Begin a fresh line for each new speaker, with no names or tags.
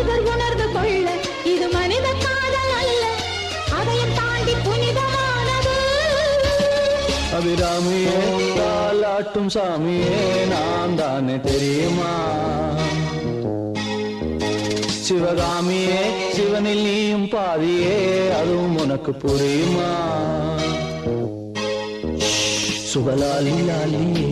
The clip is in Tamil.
மனிதர் உணர்ந்து கொள்ள இது மனித காதல் அல்ல, அதையும் தாண்டி புனிதமானது.
அபிராமியே தாலாட்டும் சாமியே நான் தானே தெரியுமா? சிவகாமியே சிவனில் நீயும் பாதியே அதுவும் உனக்கு புரியுமா? சுகலாலி லாலியே